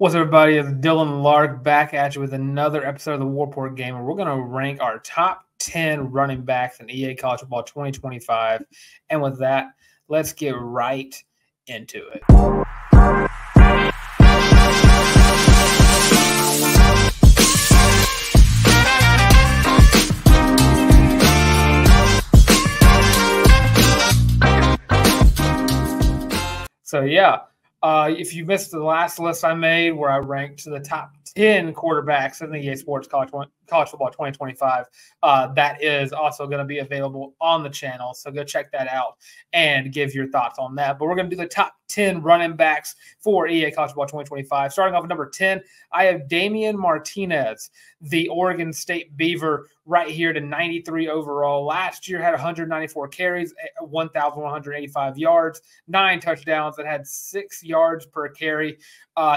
What's up, everybody? It's Dylan Lark back at you with another episode of the Warport Gamer. We're going to rank our top 10 running backs in EA College Football 2025. And with that, let's get right into it. So, yeah. If you missed the last list I made where I ranked the top 10 quarterbacks in the EA Sports College Football 2025, that is also going to be available on the channel. So go check that out and give your thoughts on that. But we're going to do the top 10 running backs for EA College Football 2025. Starting off at number 10, I have Damian Martinez, the Oregon State Beaver, right here to 93 overall. Last year had 194 carries, 1,185 yards, 9 touchdowns, and had 6 yards per carry.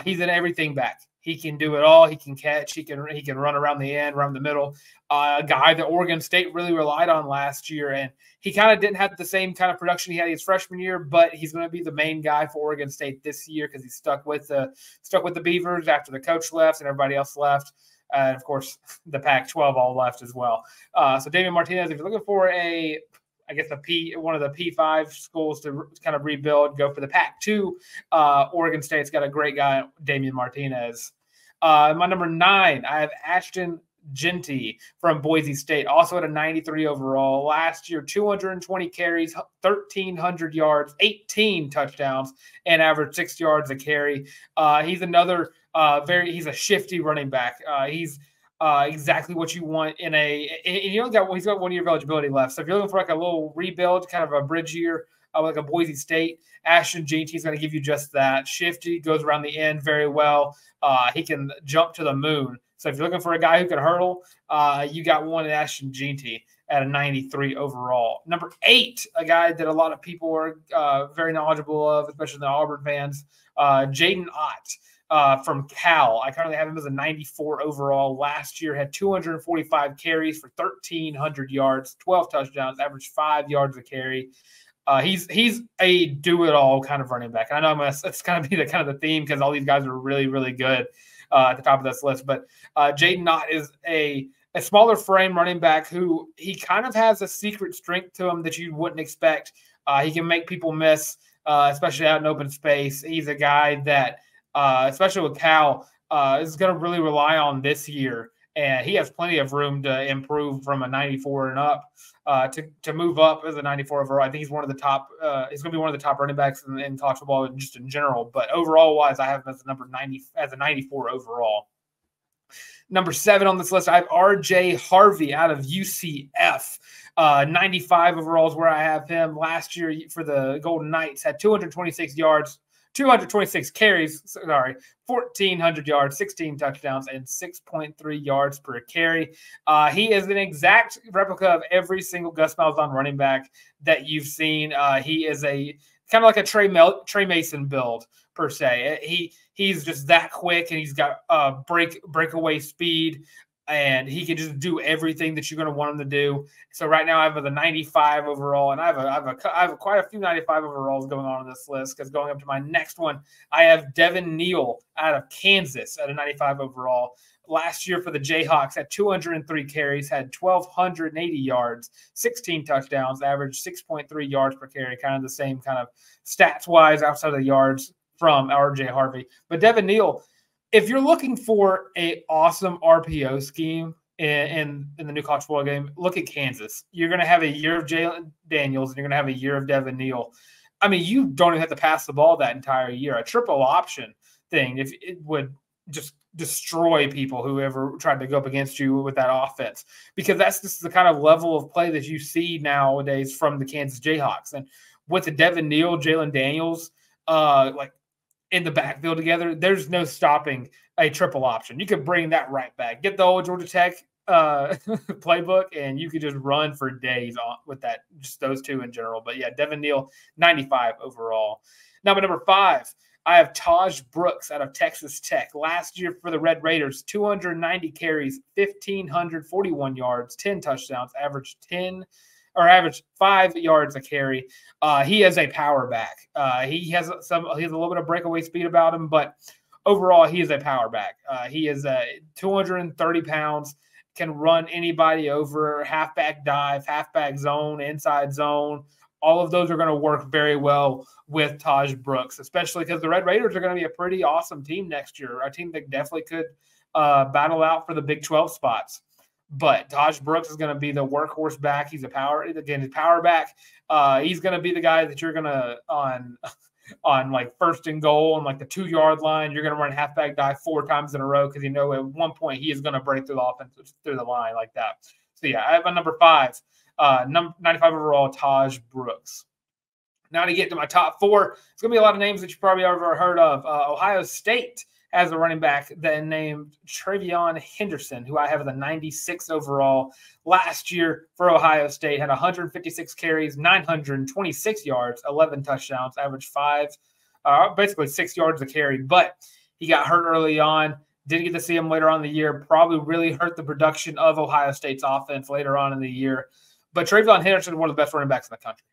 He's an everything back. He can do it all. He can catch. He can run around the end, run the middle. A guy that Oregon State really relied on last year, and he kind of didn't have the same kind of production he had his freshman year, but he's going to be the main guy for Oregon State this year because he's stuck with the Beavers after the coach left and everybody else left. And, of course, the Pac-12 all left as well. So Damian Martinez, if you're looking for one of the P5 schools to kind of rebuild, go for the Pac-2. Oregon State's got a great guy, Damian Martinez. My number 9, I have Ashton Jey from Boise State, also at a 93 overall. Last year, 220 carries, 1,300 yards, 18 touchdowns, and averaged 6 yards a carry. He's another he's a shifty running back. He's exactly what you want in he's got 1 year of eligibility left. So if you're looking for like a little rebuild, kind of a bridge year, like a Boise State, Ashton Jey is going to give you just that. Shifty, goes around the end very well. He can jump to the moon. So if you're looking for a guy who can hurdle, you got one in Ashton Jey at a 93 overall. Number 8, a guy that a lot of people are very knowledgeable of, especially the Auburn fans, Jaden Ott. From Cal. I currently have him as a 94 overall. Last year had 245 carries for 1,300 yards, 12 touchdowns, averaged 5 yards a carry. He's a do-it-all kind of running back. And I know it's going to be the kind of the theme because all these guys are really, really good at the top of this list. But Jaden Ott is a smaller frame running back who he kind of has a secret strength to him that you wouldn't expect. He can make people miss, especially out in open space. He's a guy that especially with Cal, is going to really rely on this year. And he has plenty of room to improve from a 94 and up to move up as a 94 overall. I think he's one of the top. He's going to be one of the top running backs in college football just in general. But overall wise, I have him as a 94 overall. Number 7 on this list, I have RJ Harvey out of UCF. 95 overall is where I have him. Last year for the Golden Knights had 226 yards. 226 carries, 1,400 yards, 16 touchdowns, and 6.3 yards per carry. He is an exact replica of every single Gus Malzahn running back that you've seen. He is a kind of like a Trey Mason build per se. He's just that quick, and he's got breakaway speed. And he can just do everything that you're going to want him to do. So right now I have a 95 overall, and I have quite a few 95 overalls going on this list because going up to my next one, I have Devon Neil out of Kansas at a 95 overall. Last year for the Jayhawks had 203 carries, had 1,280 yards, 16 touchdowns, averaged 6.3 yards per carry, kind of the same kind of stats-wise outside of the yards from RJ Harvey. But Devon Neil, if you're looking for an awesome RPO scheme in the new college football game, look at Kansas. You're going to have a year of Jalen Daniels, and you're going to have a year of Devon Neil. I mean, you don't even have to pass the ball that entire year. A triple option thing, if it would just destroy people who ever tried to go up against you with that offense, because that's just the kind of level of play that you see nowadays from the Kansas Jayhawks. And with the Devon Neil, Jalen Daniels, in the backfield together, there's no stopping a triple option. You could bring that right back. Get the old Georgia Tech playbook, and you could just run for days with that, just those two in general. But, yeah, Devon Neil, 95 overall. Number 5, I have Taj Brooks out of Texas Tech. Last year for the Red Raiders, 290 carries, 1,541 yards, 10 touchdowns, averaged 5 yards a carry. He is a power back. He has a little bit of breakaway speed about him, but overall, he is a power back. He is 230 pounds, can run anybody over, halfback dive, halfback zone, inside zone. All of those are going to work very well with Taj Brooks, especially because the Red Raiders are going to be a pretty awesome team next year, a team that definitely could battle out for the Big 12 spots. But Taj Brooks is going to be the workhorse back. He's a power back. He's going to be the guy that you're going to on like first and goal on like the 2-yard line. You're going to run halfback dive 4 times in a row because at one point he is going to break through the offense through the line like that. So yeah, I have a number 5, number 95 overall, Taj Brooks. Now to get to my top 4, it's going to be a lot of names that you probably ever heard of. Ohio State has a running back that named Trevon Henderson, who I have as a 96 overall. Last year for Ohio State, had 156 carries, 926 yards, 11 touchdowns, average basically 6 yards a carry. But he got hurt early on. Didn't get to see him later on in the year. Probably really hurt the production of Ohio State's offense later on in the year. But Trevon Henderson is one of the best running backs in the country.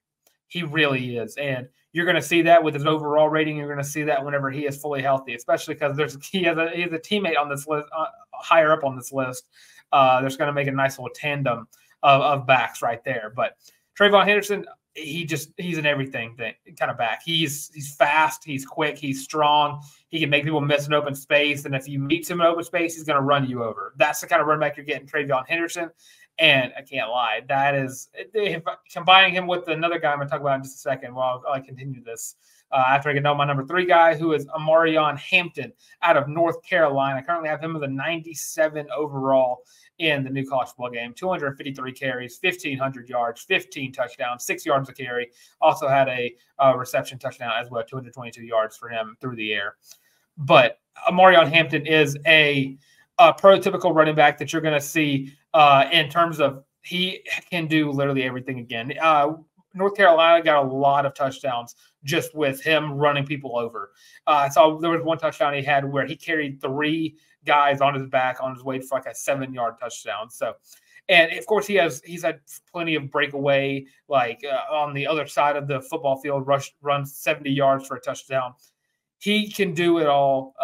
He really is. And you're going to see that with his overall rating. You're going to see that whenever he is fully healthy, especially because he has a teammate on this list, higher up on this list. That's going to make a nice little tandem of backs right there. But Trevon Henderson, he's an everything kind of back. He's fast, he's quick, he's strong. He can make people miss an open space, and if you meet him in open space, he's going to run you over. That's the kind of running back you're getting, Trevon Henderson. And I can't lie, that is combining him with another guy I'm going to talk about in just a second while I continue this. After I get know my number 3 guy, who is Amarion Hampton out of North Carolina. I currently have him as a 97 overall in the new college football game. 253 carries, 1,500 yards, 15 touchdowns, 6 yards a carry. Also had a reception touchdown as well, 222 yards for him through the air. But Amarion Hampton is a prototypical running back that you're going to see in terms of he can do literally everything again. North Carolina got a lot of touchdowns just with him running people over. So there was one touchdown he had where he carried 3 guys on his back on his way for like a 7-yard touchdown. So, and of course he's had plenty of breakaway, like on the other side of the football field, runs 70 yards for a touchdown. He can do it all.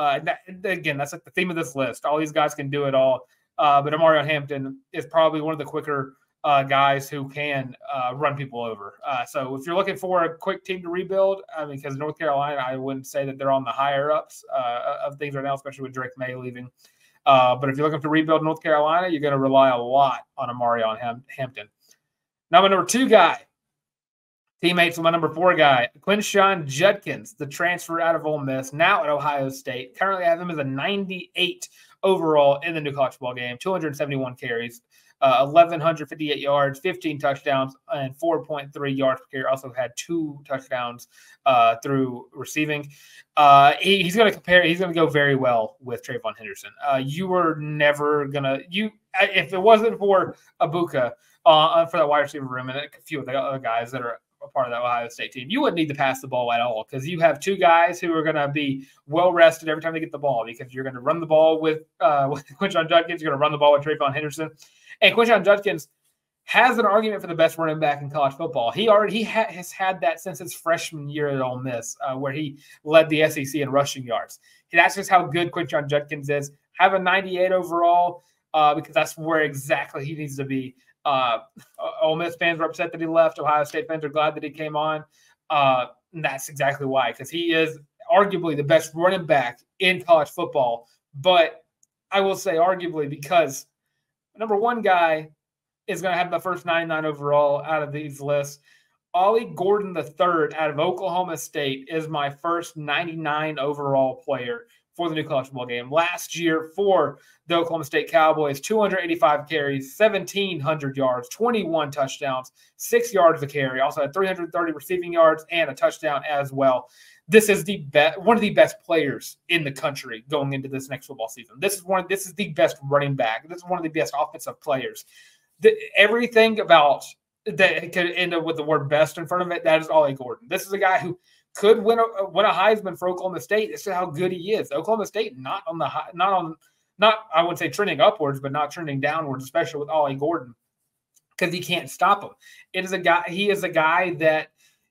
Again, that's like the theme of this list. All these guys can do it all. But Amarion Hampton is probably one of the quicker guys who can run people over. So if you're looking for a quick team to rebuild, because North Carolina, I wouldn't say that they're on the higher ups of things right now, especially with Drake May leaving. But if you're looking to rebuild North Carolina, you're going to rely a lot on Amarion Hampton. Now, my number 2 guy, teammates with my number 4 guy, Quinton Judkins, the transfer out of Ole Miss, now at Ohio State. Currently, I have him as a 98 overall in the new college football game, 271 carries, 1,158 yards, 15 touchdowns, and 4.3 yards per carry. Also had 2 touchdowns through receiving. He's going to go very well with Trevon Henderson. You were never going to – if it wasn't for Abuka for that wide receiver room and a few of the other guys that are a part of that Ohio State team, you wouldn't need to pass the ball at all because you have 2 guys who are going to be well rested every time they get the ball because you're going to run the ball with Quinton Judkins. You're going to run the ball with Trevon Henderson. And Quinton Judkins has an argument for the best running back in college football. He has had that since his freshman year at Ole Miss, where he led the SEC in rushing yards. That's just how good Quinton Judkins is. Have a 98 overall because that's where exactly he needs to be. Ole Miss fans were upset that he left. Ohio State fans are glad that he came on. And that's exactly why, because he is arguably the best running back in college football. But I will say arguably because number 1 guy is going to have the first 99 overall out of these lists. Ollie Gordon III out of Oklahoma State is my first 99 overall player for the new college football game. Last year for the Oklahoma State Cowboys, 285 carries, 1,700 yards, 21 touchdowns, 6 yards a carry. Also had 330 receiving yards and a touchdown as well. This is one of the best players in the country going into this next football season. This is the best running back. This is one of the best offensive players. Everything about that could end up with the word best in front of it, that is Ollie Gordon. This is a guy who could win a Heisman for Oklahoma State. This is how good he is. Oklahoma State not I wouldn't say trending upwards, but not trending downwards, especially with Ollie Gordon, because he can't stop him. He is a guy that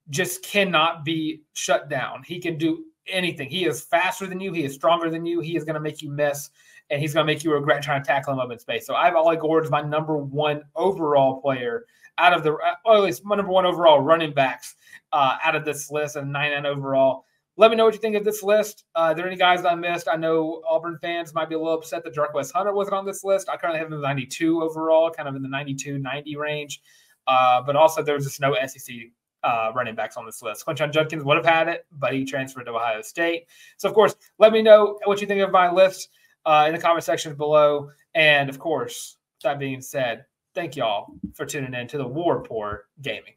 just cannot be shut down. He can do anything. He is faster than you. He is stronger than you. He is going to make you miss, and he's going to make you regret trying to tackle him up in space. So I have Ollie Gord as my number one overall player out of the at least my number one overall running backs out of this list, and 99 overall. Let me know what you think of this list. Are there any guys that I missed? I know Auburn fans might be a little upset that Jarquez Hunter wasn't on this list. I currently have him in 92 overall, kind of in the 92-90 range. But also there was just no SEC running backs on this list. Quinton Judkins would have had it, but he transferred to Ohio State. So, of course, let me know what you think of my list in the comment section below. And, of course, that being said, thank y'all for tuning in to the War Report Gaming.